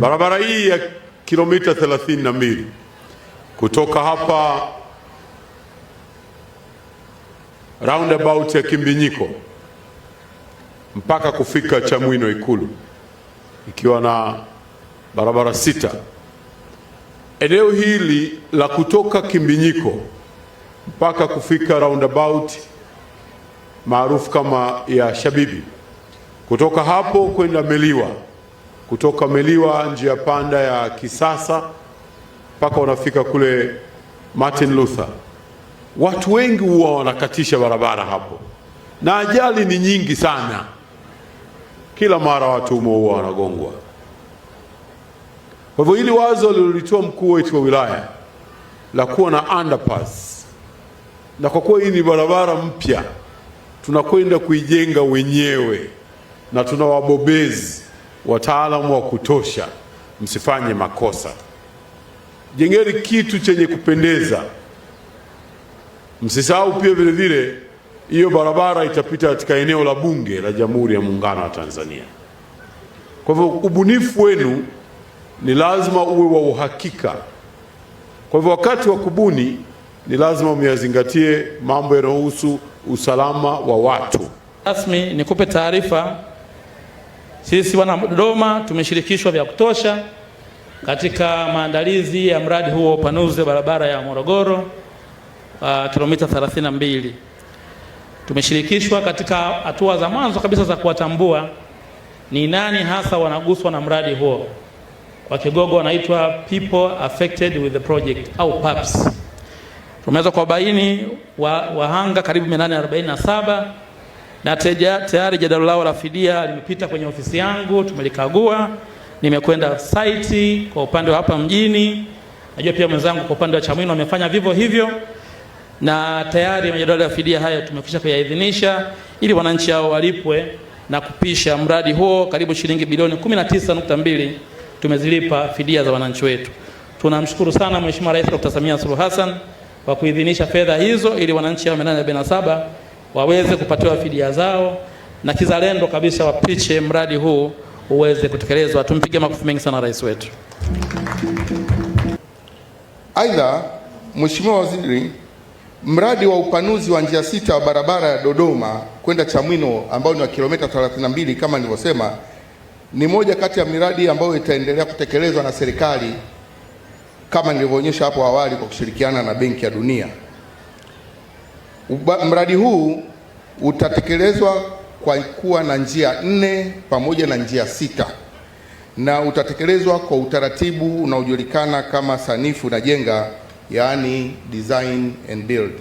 Barabara hii ya kilomita 32 kutoka hapa roundabout ya Kimbinyiko mpaka kufika Chamwino Ikulu, ikiwa na barabara 6. Eneo hili la kutoka Kimbinyiko mpaka kufika roundabout maarufu kama ya Shabibi, kutoka hapo kwenda Meliwa, kutoka Meliwa njia panda ya Kisasa mpaka unafika kule Martin Luther. Watu wengi huwa wanakatisha barabara hapo na ajali ni nyingi sana. Kila mara watu huwa wanagongwa. Kwa hivyo hili wazo lilitoa mkuu wetu wa wilaya la kuwa na underpass, na kwa kuwa hii ni barabara mpya tunakwenda kuijenga wenyewe na tuna wabobezi wataalamu wa kutosha, msifanye makosa. Jengeni kitu chenye kupendeza. Msisahau pia vile vile hiyo barabara itapita katika eneo la Bunge la Jamhuri ya Muungano wa Tanzania. Kwa hivyo ubunifu wenu ni lazima uwe wa uhakika. Kwa hivyo wakati wa kubuni ni lazima myazingatie mambo yanayohusu usalama wa watu. Rasmi nikupe taarifa, sisi wana Dodoma tumeshirikishwa vya kutosha katika maandalizi ya mradi huo wa upanuzi wa barabara ya Morogoro kilomita 32. Tumeshirikishwa katika hatua za mwanzo kabisa za kuwatambua ni nani hasa wanaguswa na mradi huo. Kwa Kigogo wanaitwa people affected with the project au PAPS. Tumeweza kubaini wahanga karibu 847 na tayari jadala lao la fidia limepita kwenye ofisi yangu, tumelikagua. Nimekwenda site kwa upande wa hapa mjini. Najua pia mwenzangu kwa upande wa Chamwino wamefanya vivyo hivyo, na tayari majadala ya fidia haya tumekwisha kuyaidhinisha ili wananchi hao walipwe na kupisha mradi huo. Karibu shilingi bilioni 19.2 tumezilipa fidia za wananchi wetu. Tunamshukuru sana Mheshimiwa Rais Dr. Samia Suluhu Hassan kwa kuidhinisha fedha hizo ili wananchi hao 847 waweze kupatiwa fidia zao na kizalendo kabisa wapiche mradi huu uweze kutekelezwa. Tumpige makofi mengi sana rais wetu. Aidha, Mheshimiwa Waziri, mradi wa upanuzi wa njia 6 wa barabara ya Dodoma kwenda Chamwino ambao ni wa kilomita 32 kama nilivyosema, ni moja kati ya miradi ambayo itaendelea kutekelezwa na serikali kama nilivyoonyesha hapo awali kwa kushirikiana na Benki ya Dunia. Mradi huu utatekelezwa kwa kuwa na njia 4 pamoja na njia 6 na utatekelezwa kwa utaratibu unaojulikana kama sanifu na jenga, yaani design and build.